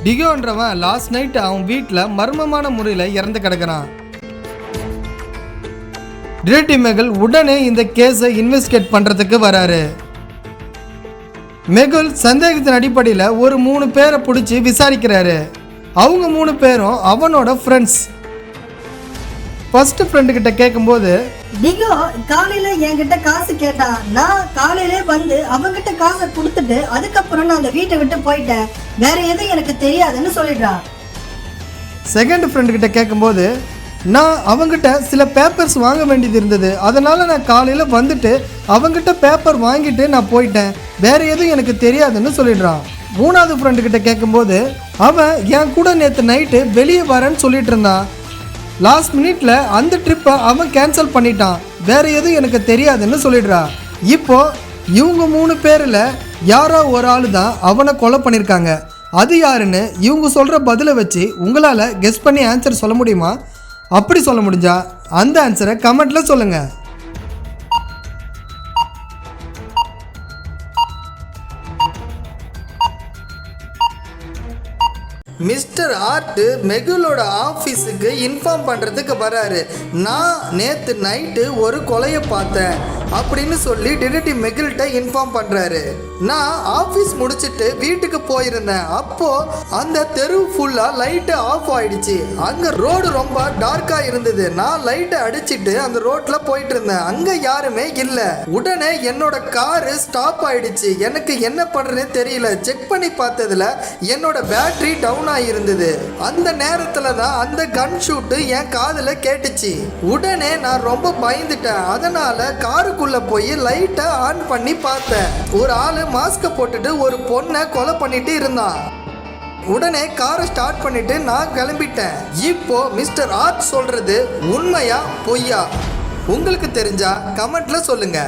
டிகோன்றவன் last night அவன் வீட்டில் மர்மமான முறையில் இறந்து கிடக்கிறான். டிடெக்டிவ் மெகுல் உடனே இந்த கேஸை இன்வெஸ்டிகேட் பண்ணுறதுக்கு வராரு. மெகுல் சந்தேகத்தின் அடிப்படையில் ஒரு 3 பேரை பிடிச்சி விசாரிக்கிறாரு. அவங்க 3 பேரும் அவனோட ஃப்ரெண்ட்ஸ். ஃபர்ஸ்ட் ஃப்ரெண்டு கிட்ட கேட்கும்போது, டிகோ காலையில என்கிட்ட காசு கேட்டான். நான் காலையிலே வந்து அவங்கிட்ட காசை கொடுத்துட்டு அதுக்கப்புறம் நான் அந்த வீட்டை விட்டு போயிட்டேன். வேற எதுவும் எனக்கு தெரியாதுன்னு சொல்லிடுறான். செகண்ட் ஃப்ரெண்டு கிட்ட கேட்கும்போது, நான் அவங்ககிட்ட சில பேப்பர்ஸ் வாங்க வேண்டியது இருந்தது, அதனால் நான் காலையில் வந்துட்டு அவங்ககிட்ட பேப்பர் வாங்கிட்டு நான் போயிட்டேன், வேறு எதுவும் எனக்கு தெரியாதுன்னு சொல்லிடுறான். மூணாவது ஃப்ரெண்டு கிட்ட கேட்கும்போது, அவன் என் கூட நேற்று நைட்டு வெளியே வரேன்னு சொல்லிட்டு இருந்தான். லாஸ்ட் மினிட்ல அந்த ட்ரிப்பை அவன் கேன்சல் பண்ணிட்டான், வேறு எதுவும் எனக்கு தெரியாதுன்னு சொல்லிடுறா. இப்போ இவங்க 3 பேரில் யாரோ ஒரு ஆள் தான் அவனை கொலை பண்ணியிருக்காங்க. அது யாருன்னு இவங்க சொல்கிற பதிலை வச்சு உங்களால் கெஸ் பண்ணி ஆன்சர் சொல்ல முடியுமா? அப்படி சொல்ல முடிஞ்சா அந்த ஆன்சரை கமெண்ட்டில் சொல்லுங்கள். மிஸ்டர் ஆர்ட் மெகுலோட ஆஃபீஸுக்கு இன்ஃபார்ம் பண்ணுறதுக்கு வராரு. நான் நேற்று நைட்டு ஒரு கொலையை பார்த்தேன் அப்படின்னு சொல்லி டிடெக்டிவ் மெகுல்கிட்ட இன்ஃபார்ம் பண்ணுறாரு. நான் ஆஃபீஸ் முடிச்சுட்டு வீட்டுக்கு போயிருந்தேன். அப்போது அந்த தெரு ஃபுல்லாக லைட்டு ஆஃப் ஆயிடுச்சு. அங்கே ரோடு ரொம்ப டார்க்காக இருந்தது. நான் லைட்டை அடிச்சுட்டு அந்த ரோட்டில் போயிட்டு இருந்தேன். அங்கே யாருமே இல்லை. உடனே என்னோட காரு ஸ்டாப் ஆயிடுச்சு. எனக்கு என்ன பண்ணுறதுன்னு தெரியல. செக் பண்ணி பார்த்ததுல என்னோட பேட்டரி டவுன் இருந்தது. அந்த நேரத்துல தான் அந்த கன் ஷூட் என் காதுல கேட்டுச்சு. உடனே நான் ரொம்ப பயந்துட்டேன். அதனால காருக்குள்ள போய் லைட்டை ஆன் பண்ணி பார்த்தேன். ஒரு ஆளு மாஸ்க போட்டுட்டு ஒரு பொண்ணை கொலை பண்ணிட்டு இருந்தான். உடனே காரை ஸ்டார்ட் பண்ணிட்டு நான் கிளம்பிட்டேன். இப்போ மிஸ்டர் ஆர்ட் சொல்றது உண்மையா பொய்யா? உங்களுக்கு தெரிஞ்சா கமெண்ட்ல சொல்லுங்க.